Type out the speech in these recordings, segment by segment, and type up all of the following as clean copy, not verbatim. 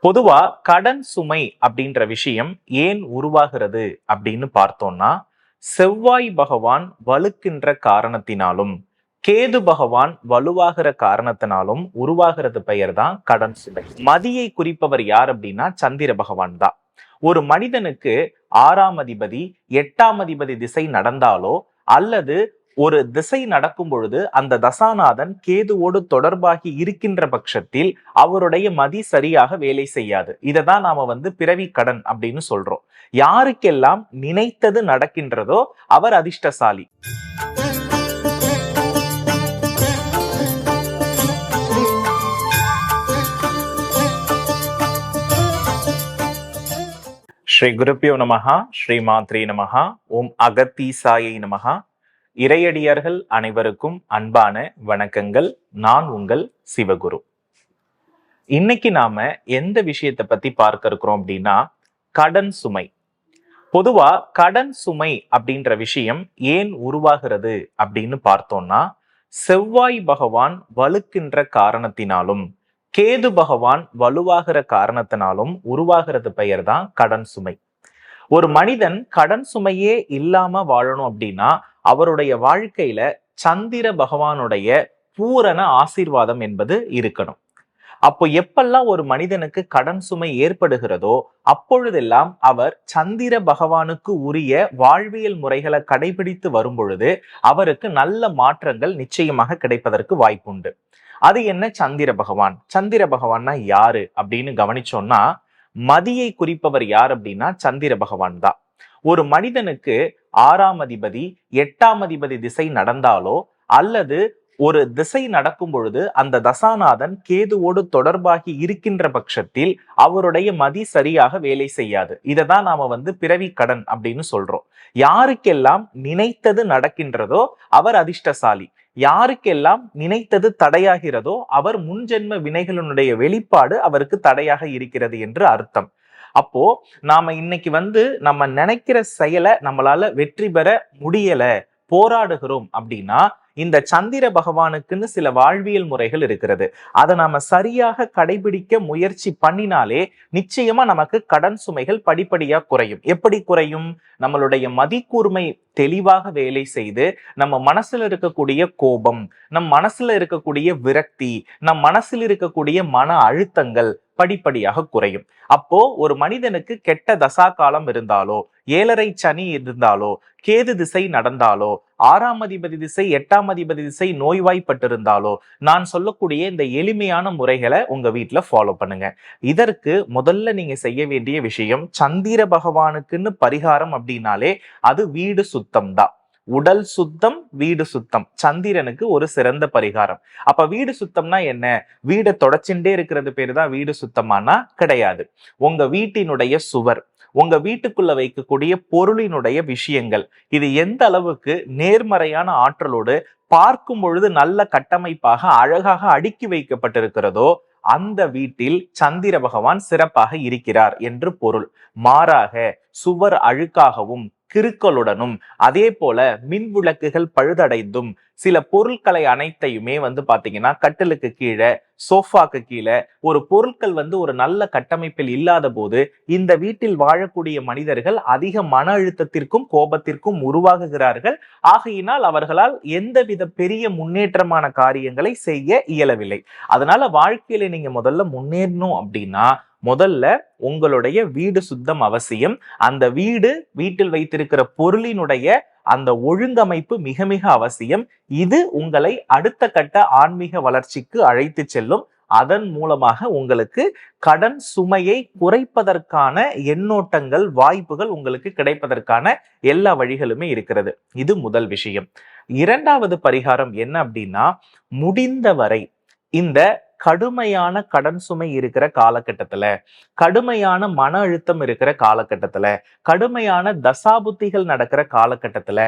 பொதுவா கடன் சுமை அப்படின்ற விஷயம் ஏன் உருவாகிறது அப்படின்னு பார்த்தோம்னா, செவ்வாய் பகவான் வலுக்கின்ற காரணத்தினாலும், கேது பகவான் வலுவாகிற காரணத்தினாலும் உருவாகிறது பெயர் தான் கடன் சுமை. மதியை குறிப்பவர் யார் அப்படின்னா சந்திர பகவான் தான். ஒரு மனிதனுக்கு 6ஆம் அதிபதி 8ஆம் அதிபதி திசை நடந்தாலோ அல்லது ஒரு திசை நடக்கும் பொழுது அந்த தசாநாதன் கேதுவோடு தொடர்பாகி இருக்கின்ற பட்சத்தில் அவருடைய மதி சரியாக வேலை செய்யாது. இததான் நாம பிறவி கடன் அப்படின்னு சொல்றோம். யாருக்கெல்லாம் நினைத்தது நடக்கின்றதோ அவர் அதிர்ஷ்டசாலி. ஸ்ரீ குருப்பியோ நமஹா, ஸ்ரீ மாத்ரே நமஹா, ஓம் அகத்தீசாயை நமஹா. இறையடியார்கள் அனைவருக்கும் அன்பான வணக்கங்கள். நான் உங்கள் சிவகுரு. இன்னைக்கு நாம எந்த விஷயத்தை பத்தி பார்க்க இருக்கிறோம் அப்படின்னா, கடன் சுமை. பொதுவா கடன் சுமை அப்படின்ற விஷயம் ஏன் உருவாகிறது அப்படின்னு பார்த்தோம்னா, செவ்வாய் பகவான் வலுக்கின்ற காரணத்தினாலும் கேது பகவான் வலுவாகிற காரணத்தினாலும் உருவாகிறது பெயர் தான் கடன் சுமை. ஒரு மனிதன் கடன் சுமையே இல்லாம வாழணும் அப்படின்னா அவருடைய வாழ்க்கையில சந்திர பகவானுடைய பூரண ஆசீர்வாதம் என்பது இருக்கணும். அப்போ எப்பெல்லாம் ஒரு மனிதனுக்கு கடன் சுமை ஏற்படுகிறதோ அப்பொழுதெல்லாம் அவர் சந்திர பகவானுக்கு உரிய வாழ்வியல் முறைகளை கடைபிடித்து வரும் பொழுது அவருக்கு நல்ல மாற்றங்கள் நிச்சயமாக கிடைப்பதற்கு வாய்ப்புண்டு. அது என்ன சந்திர பகவான்? சந்திர பகவான்னா யாரு அப்படின்னு கவனிச்சோம்னா, மதியை குறிப்பவர் யார் அப்படின்னா சந்திர பகவான் தான். ஒரு மனிதனுக்கு 6ஆம் அதிபதி 8ஆம் அதிபதி திசை நடந்தாலோ அல்லது ஒரு திசை நடக்கும் பொழுது அந்த தசாநாதன் கேதுவோடு தொடர்பாகி இருக்கின்ற பட்சத்தில் அவருடைய மதி சரியாக வேலை செய்யாது. இததான் நாம பிறவி கடன் அப்படின்னு சொல்றோம். யாருக்கெல்லாம் நினைத்தது நடக்கின்றதோ அவர் அதிர்ஷ்டசாலி. யாருக்கெல்லாம் நினைத்தது தடையாகிறதோ அவர் முன்ஜென்ம வினைகளினுடைய வெளிப்பாடு அவருக்கு தடையாக இருக்கிறது என்று அர்த்தம். அப்போ நாம இன்னைக்கு நம்ம நினைக்கிற செயலை நம்மளால வெற்றி பெற முடியல, போராடுகிறோம் அப்படின்னா இந்த சந்திர பகவானுக்குன்னு சில வாழ்வியல் முறைகள் இருக்கிறது. அதை நாம சரியாக கடைபிடிக்க முயற்சி பண்ணினாலே நிச்சயமா நமக்கு கடன் சுமைகள் படிப்படியா குறையும். எப்படி குறையும்? நம்மளுடைய மதிக்கூர்மை தெளிவாக வேலை செய்து நம்ம மனசுல இருக்கக்கூடிய கோபம், நம் மனசுல இருக்கக்கூடிய விரக்தி, நம் மனசில் இருக்கக்கூடிய மன அழுத்தங்கள் படிப்படியாக குறையும். அப்போ ஒரு மனிதனுக்கு கெட்ட தசா காலம் இருந்தாலோ, 7.5 சனி இருந்தாலோ, கேது திசை நடந்தாலோ, 6ஆம் அதிபதி திசை 8ஆம் அதிபதி திசை நோய்வாய்ப்பட்டிருந்தாலோ நான் சொல்லக்கூடிய இந்த எளிமையான முறைகளை உங்க வீட்டுல ஃபாலோ பண்ணுங்க. இதற்கு முதல்ல நீங்க செய்ய வேண்டிய விஷயம், சந்திர பகவானுக்குன்னு பரிகாரம் அப்படின்னாலே அது வீடு சுத்தம் தான். உடல் சுத்தம், வீடு சுத்தம் சந்திரனுக்கு ஒரு சிறந்த பரிகாரம். அப்ப வீடு சுத்தம்னா என்ன? வீடை தொடச்சுட்டே இருக்கிறது பேரு தான் வீடு சுத்தமானா? கிடையாது. உங்க வீட்டினுடைய சுவர், உங்க வீட்டுக்குள்ள வைக்கக்கூடிய பொருளினுடைய விஷயங்கள், இது எந்த அளவுக்கு நேர்மறையான ஆற்றலோடு பார்க்கும் பொழுது நல்ல கட்டமைப்பாக அழகாக அடுக்கி வைக்கப்பட்டிருக்கிறதோ அந்த வீட்டில் சந்திர பகவான் சிறப்பாக இருக்கிறார் என்று பொருள். மாறாக சுவர் அழுக்காகவும் கிறுக்களுடனும் அதே போல மின் விளக்குகள் பழுதடைந்தும் சில பொருட்களை அனைத்தையுமே பாத்தீங்கன்னா கட்டிலுக்கு கீழே, சோஃபாக்கு கீழே ஒரு பொருட்கள் ஒரு நல்ல கட்டமைப்பில் இல்லாத போது இந்த வீட்டில் வாழக்கூடிய மனிதர்கள் அதிக மன அழுத்தத்திற்கும் கோபத்திற்கும் உருவாகுகிறார்கள். ஆகையினால் அவர்களால் எந்தவித பெரிய முன்னேற்றமான காரியங்களை செய்ய இயலவில்லை. அதனால வாழ்க்கையில நீங்க முதல்ல முன்னேறணும் அப்படின்னா முதல்ல உங்களுடைய வீடு சுத்தம் அவசியம். அந்த வீட்டில் வைத்திருக்கிற பொருளினுடைய அந்த ஒழுங்கமைப்பு மிக மிக அவசியம். இது உங்களை அடுத்த கட்ட ஆன்மீக வளர்ச்சிக்கு அழைத்து செல்லும். அதன் மூலமாக உங்களுக்கு கடன் சுமையை குறைப்பதற்கான எண்ணோட்டங்கள், வாய்ப்புகள் உங்களுக்கு கிடைப்பதற்கான எல்லா வழிகளுமே இருக்கிறது. இது முதல் விஷயம். இரண்டாவது பரிகாரம் என்ன அப்படின்னா, முடிந்தவரை இந்த கடுமையான கடன் சுமை இருக்கிற காலகட்டத்துல, கடுமையான மன அழுத்தம் இருக்கிற காலகட்டத்துல, கடுமையான தசாபுத்திகள் நடக்கிற காலகட்டத்துல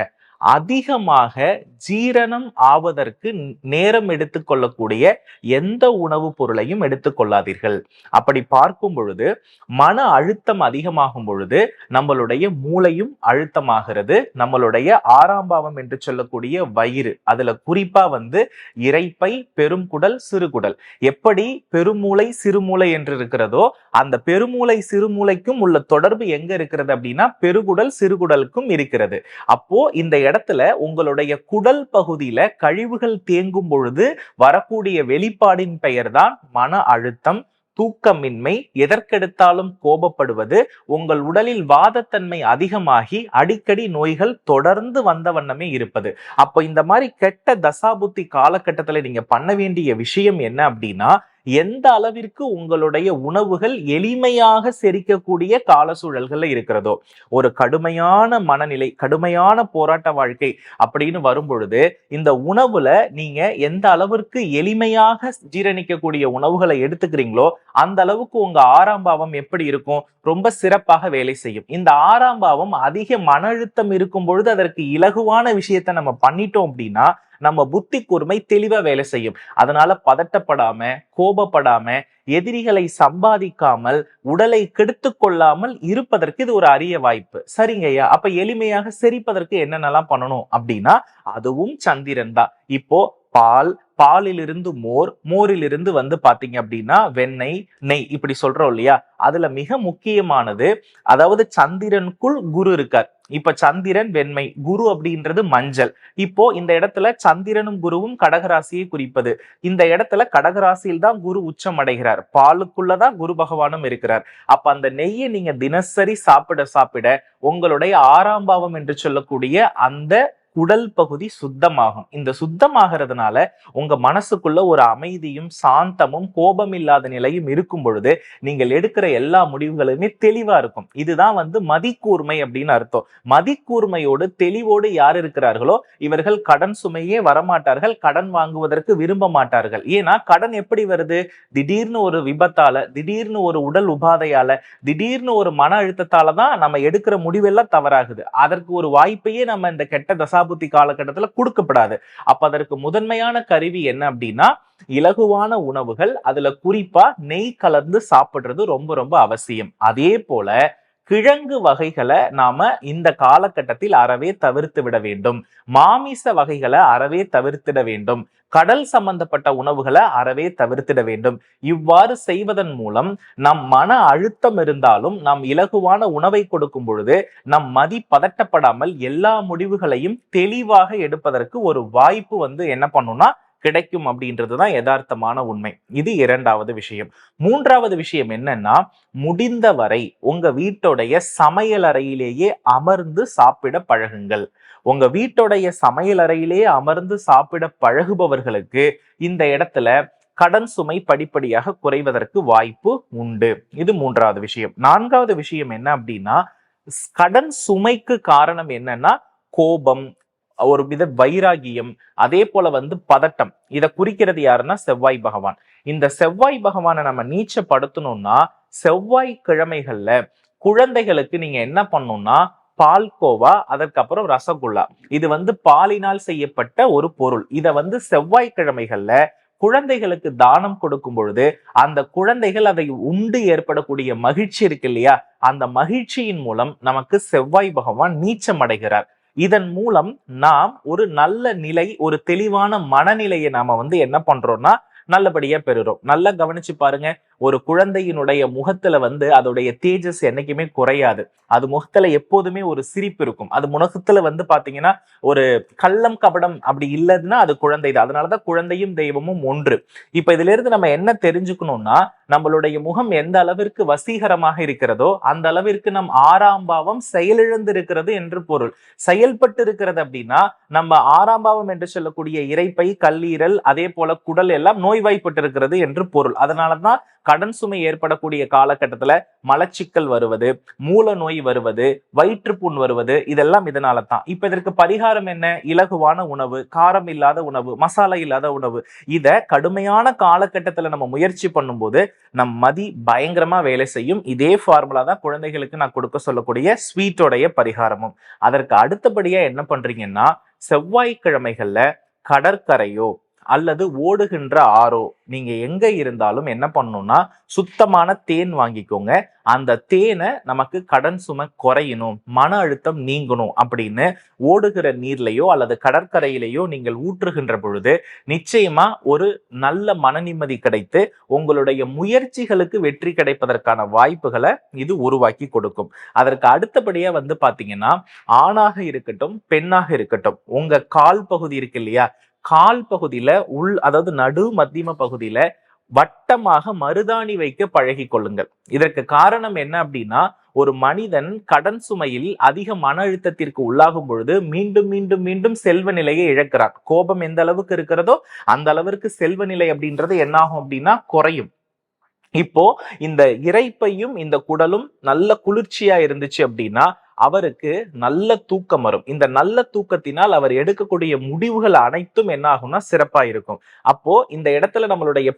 அதிகமாக ஜீரணம் ஆவதற்கு நேரம் எடுத்துக்கொள்ளக்கூடிய எந்த உணவுப் பொருளையும் எடுத்துக்கொள்ளாதீர்கள். அப்படி பார்க்கும் பொழுது மன அழுத்தம் அதிகமாகும் பொழுது நம்மளுடைய மூளையும் அழுத்தமாகிறது. நம்மளுடைய 6ஆம் பாவம் என்று சொல்லக்கூடிய வயிறு, அதுல குறிப்பா இரைப்பை, பெருங்குடல், சிறுகுடல், எப்படி பெருமூளை சிறுமூளை என்று இருக்கிறதோ அந்த பெருமூளை சிறுமூளைக்கும் உள்ள தொடர்பு எங்க இருக்கிறது அப்படின்னா பெருகுடல் சிறுகுடலுக்கும் இருக்கிறது. அப்போ இந்த இடத்துல உங்களுடைய குடல் பகுதியில கழிவுகள் தேங்கும் பொழுது வரக்கூடிய வெளிப்பாடின் பெயர்தான் மன அழுத்தம், தூக்கமின்மை, எதற்கெடுத்தாலும் கோபப்படுவது, உங்கள் உடலில் வாதத்தன்மை அதிகமாகி அடிக்கடி நோய்கள் தொடர்ந்து வந்த வண்ணமே இருப்பது. அப்ப இந்த மாதிரி கெட்ட தசாபுத்தி காலகட்டத்துல நீங்க பண்ண வேண்டிய விஷயம் என்ன அப்படின்னா, எந்த அளவிற்கு உங்களுடைய உணவுகள் எளிமையாக செரிக்கக்கூடிய கால சூழல்கள்ல இருக்கிறதோ, ஒரு கடுமையான மனநிலை, கடுமையான போராட்ட வாழ்க்கை அப்படின்னு வரும் பொழுது இந்த உணவுல நீங்க எந்த அளவிற்கு எளிமையாக ஜீரணிக்கக்கூடிய உணவுகளை எடுத்துக்கிறீங்களோ அந்த அளவுக்கு உங்க 6ஆம் பாவம் எப்படி இருக்கும், ரொம்ப சிறப்பாக வேலை செய்யும். இந்த 6ஆம் பாவம் அதிக மன அழுத்தம் இருக்கும் பொழுது அதற்கு இலகுவான விஷயத்தை நம்ம பண்ணிட்டோம் அப்படின்னா நம்ம புத்தி கூர்மை தெளிவா வேலை செய்யும். அதனால பதட்டப்படாம, கோபப்படாம, எதிரிகளை சம்பாதிக்காமல், உடலை கெடுத்து கொள்ளாமல் இருப்பதற்கு இது ஒரு அரிய வாய்ப்பு. சரிங்கய்யா, அப்ப எளிமையாக செரிப்பதற்கு என்னென்னலாம் பண்ணணும் அப்படின்னா அதுவும் சந்திரன் தான். இப்போ பாலிலிருந்து மோர், மோரிலிருந்து பாத்தீங்க அப்படின்னா வெண்ணெய், நெய், இப்படி சொல்றோம் இல்லையா, அதுல மிக முக்கியமானது, அதாவது சந்திரனுக்குள் குரு இருக்கார். இப்ப சந்திரன் வெண்மை, குரு அப்படின்றது மஞ்சள். இப்போ இந்த இடத்துல சந்திரனும் குருவும் கடகராசியை குறிப்பது. இந்த இடத்துல கடகராசியில் தான் குரு உச்சம் அடைகிறார், பாலுக்குள்ளதான் குரு பகவானும் இருக்கிறார். அப்ப அந்த நெய்யை நீங்க தினசரி சாப்பிட உங்களுடைய 6ஆம் பாவம் என்று சொல்லக்கூடிய அந்த குடல் பகுதி சுத்தமாகும். இந்த சுத்தமாகிறதுனால உங்க மனசுக்குள்ள ஒரு அமைதியும் சாந்தமும் கோபம் இல்லாத நிலையும் இருக்கும் பொழுது நீங்கள் எடுக்கிற எல்லா முடிவுகளுமே தெளிவா இருக்கும். இதுதான் மதிக்கூர்மை அப்படின்னு அர்த்தம். மதிக்கூர்மையோடு தெளிவோடு யார் இருக்கிறார்களோ இவர்கள் கடன் சுமையே வரமாட்டார்கள், கடன் வாங்குவதற்கு விரும்ப மாட்டார்கள். ஏன்னா கடன் எப்படி வருது, திடீர்னு ஒரு விபத்தால, திடீர்னு ஒரு உடல் உபாதையால, திடீர்னு ஒரு மன அழுத்தத்தால தான் நம்ம எடுக்கிற முடிவெல்லாம் தவறாகுது. அதற்கு ஒரு வாய்ப்பையே நம்ம இந்த கெட்ட தசாபுத்தி காலகட்டத்துல கொடுக்கப்படாது. அப்ப அதற்கு முதன்மையான கருவி என்ன அப்படின்னா இலகுவான உணவுகள், அதுல குறிப்பா நெய் கலந்து சாப்பிடுறது ரொம்ப ரொம்ப அவசியம். அதே போல கிழங்கு வகைகளை நாம இந்த காலகட்டத்தில் அறவே தவிர்த்து விட வேண்டும். மாமிச வகைகளை அறவே தவிர்த்திட வேண்டும். கடல் சம்பந்தப்பட்ட உணவுகளை அறவே தவிர்த்திட வேண்டும். இவ்வாறு செய்வதன் மூலம் நம் மன அழுத்தம் இருந்தாலும் நாம் இலகுவான உணவை கொடுக்கும் பொழுது நம் மதி பதட்டப்படாமல் எல்லா முடிவுகளையும் தெளிவாக எடுப்பதற்கு ஒரு வாய்ப்பு என்ன பண்ணும்னா கிடைக்கும் அப்படின்றதுதான் யதார்த்தமான உண்மை. இது 2வது விஷயம். 3வது விஷயம் என்னன்னா, முடிந்தவரை உங்க வீட்டுடைய சமையல் அறையிலேயே அமர்ந்து சாப்பிட பழகுங்கள். உங்க வீட்டுடைய சமையல் அறையிலேயே அமர்ந்து சாப்பிட பழகுபவர்களுக்கு இந்த இடத்துல கடன் சுமை படிப்படியாக குறைவதற்கு வாய்ப்பு உண்டு. இது 3வது விஷயம். 4வது விஷயம் என்ன அப்படின்னா, கடன் சுமைக்கு காரணம் என்னன்னா கோபம், ஒரு வித வைராகியம், அதே போல பதட்டம். இத குறிக்கிறது யாருன்னா செவ்வாய் பகவான். இந்த செவ்வாய் பகவானை நம்ம நீச்சப்படுத்தணும்னா செவ்வாய் கிழமைகள்ல குழந்தைகளுக்கு நீங்க என்ன பண்ணணும்னா பால்கோவா, அதற்கப்புறம் ரசகுல்லா, இது பாலினால் செய்யப்பட்ட ஒரு பொருள். இத செவ்வாய் கிழமைகள்ல குழந்தைகளுக்கு தானம் கொடுக்கும் பொழுது அந்த குழந்தைகள் அதை உண்டு ஏற்படக்கூடிய மகிழ்ச்சி இருக்கு இல்லையா, அந்த மகிழ்ச்சியின் மூலம் நமக்கு செவ்வாய் பகவான் நீச்சம் அடைகிறார். இதன் மூலம் நாம் ஒரு நல்ல நிலை, ஒரு தெளிவான மனநிலையை நாம என்ன பண்றோம்னா நல்லபடியா பெறுறோம். நல்லா கவனிச்சு பாருங்க, ஒரு குழந்தையினுடைய முகத்துல அதோடைய தேஜஸ் என்னைக்குமே குறையாது. அது முகத்துல எப்போதுமே ஒரு சிரிப்பு இருக்கும். அது முகத்துல பாத்தீங்கன்னா ஒரு கள்ளம் கபடம் அப்படி இல்லைன்னா அது குழந்தை தான். அதனாலதான் குழந்தையும் தெய்வமும் ஒன்று. இப்ப இதுல இருந்து நம்ம என்ன தெரிஞ்சுக்கணும்னா, நம்மளுடைய முகம் எந்த அளவிற்கு வசீகரமாக இருக்கிறதோ அந்த அளவிற்கு நம் 6ஆம் பாவம் செயலிழந்து இருக்கிறது என்று பொருள். செயல்பட்டு இருக்கிறது அப்படின்னா நம்ம 6ஆம் பாவம் என்று சொல்லக்கூடிய இரைப்பை, கல்லீரல், அதே போல குடல் எல்லாம் நோய்வாய்ப்பட்டு இருக்கிறது என்று பொருள். அதனாலதான் கடன் சுமை ஏற்படக்கூடிய காலகட்டத்துல மலச்சிக்கல் வருவது, மூல நோய் வருவது, வயிற்றுப்புண் வருவது, இதெல்லாம் இதனால தான். இப்ப இதற்கு பரிகாரம் என்ன? இலகுவான உணவு, காரம் இல்லாத உணவு, மசாலா இல்லாத உணவு. இத கடுமையான காலகட்டத்துல நம்ம முயற்சி பண்ணும்போது நம் மதி பயங்கரமா வேலை செய்யும். இதே ஃபார்முலா தான் குழந்தைகளுக்கு நான் கொடுக்க சொல்லக்கூடிய ஸ்வீட்டோடைய பரிகாரமும். அதற்கு அடுத்தபடியா என்ன பண்றீங்கன்னா, செவ்வாய்க்கிழமைகள்ல கடற்கரையோ அல்லது ஓடுகின்ற ஆறோ நீங்க எங்க இருந்தாலும் என்ன பண்ணணும்னா, சுத்தமான தேன் வாங்கிக்கோங்க. அந்த தேனை நமக்கு கடன் சுமை குறையணும், மன அழுத்தம் நீங்கணும் அப்படின்னு ஓடுகிற நீர்லையோ அல்லது கடற்கரையிலேயோ நீங்கள் ஊற்றுகின்ற பொழுது நிச்சயமா ஒரு நல்ல மன நிம்மதி கிடைத்து உங்களுடைய முயற்சிகளுக்கு வெற்றி கிடைப்பதற்கான வாய்ப்புகளை இது உருவாக்கி கொடுக்கும். அதற்கு அடுத்தபடியா பாத்தீங்கன்னா, ஆணாக இருக்கட்டும் பெண்ணாக இருக்கட்டும், உங்க கால் பகுதி இருக்கு இல்லையா, கால் பகுதியில அதாவது நடு மத்தியம பகுதியில வட்டமாக மருதாணி வைக்க பழகி கொள்ளுங்கள். இதற்கு காரணம் என்ன அப்படின்னா, ஒரு மனிதன் கடன் சுமையில் அதிக மன அழுத்தத்திற்கு உள்ளாகும் பொழுது மீண்டும் மீண்டும் மீண்டும் செல்வ நிலையை இழக்கிறான். கோபம் எந்த அளவுக்கு இருக்கிறதோ அந்த அளவிற்கு செல்வ நிலை அப்படின்றது என்ன ஆகும் அப்படின்னா குறையும். இப்போ இந்த இரைப்பையும் இந்த குடலும் நல்ல குளிர்ச்சியா இருந்துச்சு அப்படின்னா அவருக்கு நல்ல தூக்கம் வரும். இந்த நல்ல தூக்கத்தினால் அவர் எடுக்கக்கூடிய முடிவுகள் அனைத்தும் என்ன ஆகும்னா சிறப்பா இருக்கும். அப்போ இந்த இடத்துல நம்மளுடைய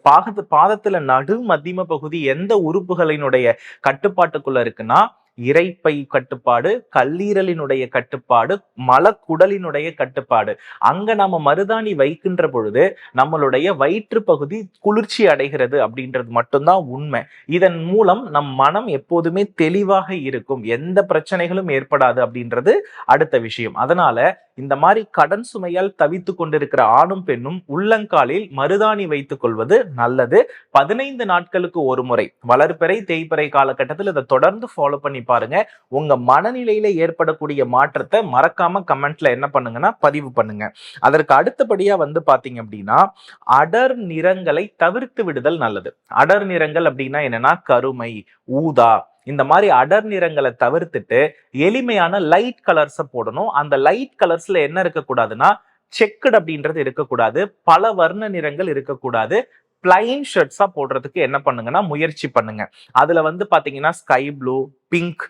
பாதத்துல நடு மத்தியம பகுதி எந்த உறுப்புகளினுடைய கட்டுப்பாட்டுக்குள்ள இருக்குன்னா, இரைப்பை கட்டுப்பாடு, கல்லீரலினுடைய கட்டுப்பாடு, மலக்குடலினுடைய கட்டுப்பாடு. அங்க நாம மருதாணி வைக்கின்ற பொழுது நம்மளுடைய வயிற்று பகுதி குளிர்ச்சி அடைகிறது அப்படின்றது மட்டும்தான் உண்மை. இதன் மூலம் நம் மனம் எப்போதுமே தெளிவாக இருக்கும், எந்த பிரச்சனைகளும் ஏற்படாது அப்படின்றது அடுத்த விஷயம். அதனால இந்த மாதிரி கடன் சுமையால் தவித்து கொண்டிருக்கிற ஆணும் பெண்ணும் உள்ளங்காலில் மருதாணி வைத்துக் கொள்வது நல்லது. 15 நாட்களுக்கு ஒரு முறை, வளர்பிறை தேய்பிறை காலகட்டத்தில் இதை தொடர்ந்து ஃபாலோ பண்ணி பாருங்க. உங்க மனநிலையில ஏற்படக்கூடிய மாற்றத்தை மறக்காம கமெண்ட்ல என்ன பண்ணுங்கன்னா பதிவு பண்ணுங்க. அதற்கு அடுத்தபடியா பாத்தீங்க அப்படின்னா, அடர் நிறங்களை தவிர்த்து விடுதல் நல்லது. அடர் நிறங்கள் அப்படின்னா என்னன்னா, கருமை, ஊதா, இந்த மாதிரி அடர் நிறங்களை தவிர்த்துட்டு எளிமையான லைட் கலர்ஸ போடணும். அந்த லைட் கலர்ஸ்ல என்ன இருக்கக்கூடாதுன்னா, செக்குடு அப்படின்றது இருக்கக்கூடாது, பல வர்ண நிறங்கள் இருக்கக்கூடாது. பிளைன் ஷர்ட்ஸா போடுறதுக்கு என்ன பண்ணுங்கன்னா முயற்சி பண்ணுங்க. அதுல பாத்தீங்கன்னா sky blue, pink,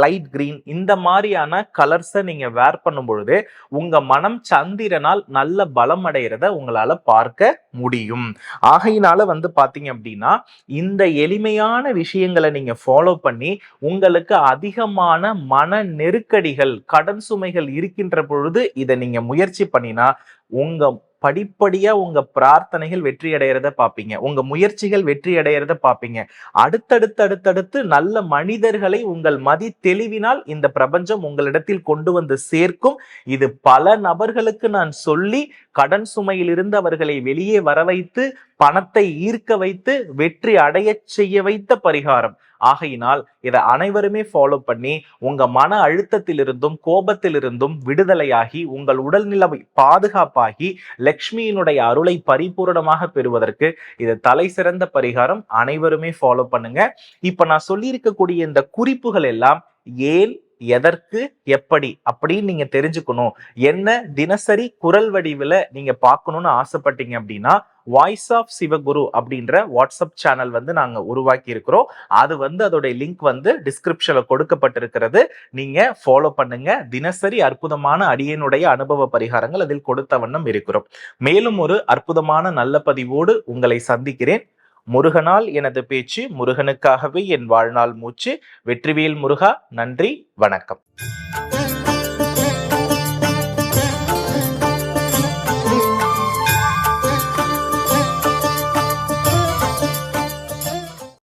light green, இந்த மாதிரியான கலர்ஸை நீங்க வேர் பண்ணும் பொழுது உங்க மனம் சந்திரனால் நல்ல பலம் அடைகிறத உங்களால பார்க்க முடியும். ஆகையினால பாத்தீங்க அப்படின்னா, இந்த எளிமையான விஷயங்களை நீங்க ஃபாலோ பண்ணி உங்களுக்கு அதிகமான மன நெருக்கடிகள், கடன் சுமைகள் இருக்கின்ற பொழுது இதை நீங்க முயற்சி பண்ணினா உங்க படிப்படியா உங்க பிரார்த்தனைகள் வெற்றி அடைகிறத பாப்பீங்க, உங்க முயற்சிகள் வெற்றி அடைகிறத பாப்பீங்க. அடுத்தடுத்து நல்ல மனிதர்களை உங்கள் மதி தெளிவினால் இந்த பிரபஞ்சம் உங்களிடத்தில் கொண்டு வந்து சேர்க்கும். இது பல நபர்களுக்கு நான் சொல்லி கடன் சுமையில் இருந்து அவர்களை வெளியே வர வைத்து பணத்தை ஈர்க்க வைத்து வெற்றி அடைய செய்ய வைத்த பரிகாரம். ஆகையினால் இதை அனைவருமே ஃபாலோ பண்ணி உங்க மன அழுத்தத்திலிருந்தும் கோபத்திலிருந்தும் விடுதலையாகி உங்கள் உடல்நிலை பாதுகாப்பாகி லக்ஷ்மியினுடைய அருளை பரிபூரணமாக பெறுவதற்கு இது தலை சிறந்த பரிகாரம். அனைவருமே ஃபாலோ பண்ணுங்க. இப்ப நான் சொல்லி இருக்கக்கூடிய இந்த குறிப்புகள் எல்லாம் ஏன், எதற்கு, எப்படி அப்படின்னு நீங்க தெரிஞ்சுக்கணும், என்ன தினசரி குரல் வடிவில் நீங்க பார்க்கணும்னு ஆசைப்பட்டீங்க அப்படின்னா, வாய்ஸ் ஆஃப் சிவகுரு அப்படின்ற வாட்ஸ்அப் சேனல் நாங்க உருவாக்கி இருக்கிறோம். அது அதோட லிங்க் டிஸ்கிரிப்ஷன்ல கொடுக்கப்பட்டிருக்கிறது. நீங்க ஃபாலோ பண்ணுங்க. தினசரி அற்புதமான அடியனுடைய அனுபவ பரிகாரங்கள் அதில் கொடுத்த வண்ணம் இருக்கிறோம். மேலும் ஒரு அற்புதமான நல்ல பதிவோடு உங்களை சந்திக்கிறேன். முருகனால் எனது பேச்சு, முருகனுக்காகவே என் வாழ்நாள் மூச்சு. வெற்றிவேல் முருகா. நன்றி, வணக்கம்.